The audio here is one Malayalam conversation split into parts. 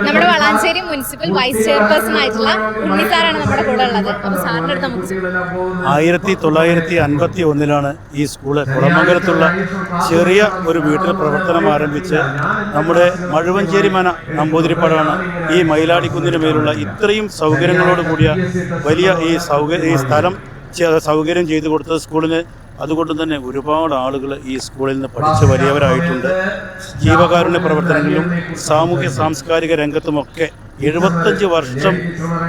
നമ്മുടെ വളാഞ്ചേരി മുനിസിപ്പൽ വൈസ് ചെയർപേഴ്സൺ ആയിട്ടുള്ള ഉണ്ണി സാറാണ് നമ്മുടെ കൂടെ ഉള്ളത്. അപ്പോൾ സാറിൻ്റെ അടുത്ത് നമുക്ക് 1951 ഈ സ്കൂള് കുളമംഗലത്തുള്ള ചെറിയ ഒരു വീട്ടിൽ പ്രവർത്തനം ആരംഭിച്ച് നമ്മുടെ മഴുവഞ്ചേരി മന നമ്പൂതിരിപ്പാടാണ് ഈ മയിലാടിക്കുന്നിന് മേലുള്ള ഇത്രയും സൗകര്യങ്ങളോട് കൂടിയ വലിയ ഈ സ്ഥലം സൗകര്യം ചെയ്തു കൊടുത്തത് സ്കൂളിന്. അതുകൊണ്ട് തന്നെ ഒരുപാട് ആളുകൾ ഈ സ്കൂളിൽ നിന്ന് പഠിച്ച് വലിയവരായിട്ടുണ്ട്. ജീവകാരുണ്യ പ്രവർത്തനങ്ങളിലും സാമൂഹ്യ സാംസ്കാരിക രംഗത്തുമൊക്കെ 75 വർഷം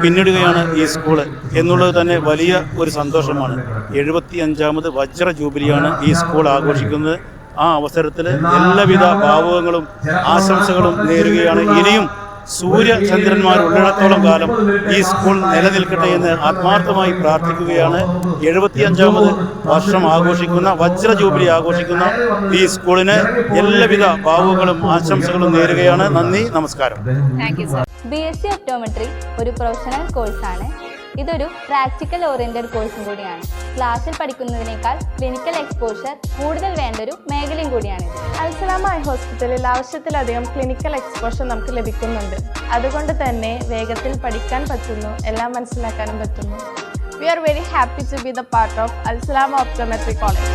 പിന്നിടുകയാണ് ഈ സ്കൂള് എന്നുള്ളത് തന്നെ വലിയ ഒരു സന്തോഷമാണ്. 75ാമത് വജ്ര ജൂബിലിയാണ് ഈ സ്കൂൾ ആഘോഷിക്കുന്നത്. ആ അവസരത്തിൽ എല്ലാവിധ ഭാവുകങ്ങളും ആശംസകളും നേരുകയാണ്. ഇനിയും സൂര്യചന്ദ്രന്മാരുള്ളിടത്തോളം കാലം ഈ സ്കൂൾ നിലനിൽക്കട്ടെ എന്ന് ആത്മാർത്ഥമായി പ്രാർത്ഥിക്കുകയാണ്. 75ാമത് വർഷം ആഘോഷിക്കുന്ന വജ്ര ജൂബിലി ആഘോഷിക്കുന്ന ഈ സ്കൂളിന് എല്ലാവിധ ഭാവുകളും ആശംസകളും നേരുകയാണ്. നന്ദി, നമസ്കാരം. BSc ഒപ്റ്റോമെട്രി ഒരു പ്രൊഫഷണൽ കോഴ്സാണ്. ഇതൊരു പ്രാക്ടിക്കൽ ഓറിയന്റഡ് കോഴ്സും കൂടിയാണ്. ക്ലാസ്സിൽ പഠിക്കുന്നതിനേക്കാൾ ക്ലിനിക്കൽ എക്സ്പോഷർ കൂടുതൽ വേണ്ടൊരു മേഖലയും കൂടിയാണ്. അൽസലാമ ഐ ഹോസ്പിറ്റലിൽ ആവശ്യത്തിലധികം ക്ലിനിക്കൽ എക്സ്പോഷർ നമുക്ക് ലഭിക്കുന്നുണ്ട്. അതുകൊണ്ട് തന്നെ വേഗത്തിൽ പഠിക്കാൻ പറ്റുന്നു, എല്ലാം മനസ്സിലാക്കാനും പറ്റുന്നു. We are very happy to be the part of Al Salama Optometry College.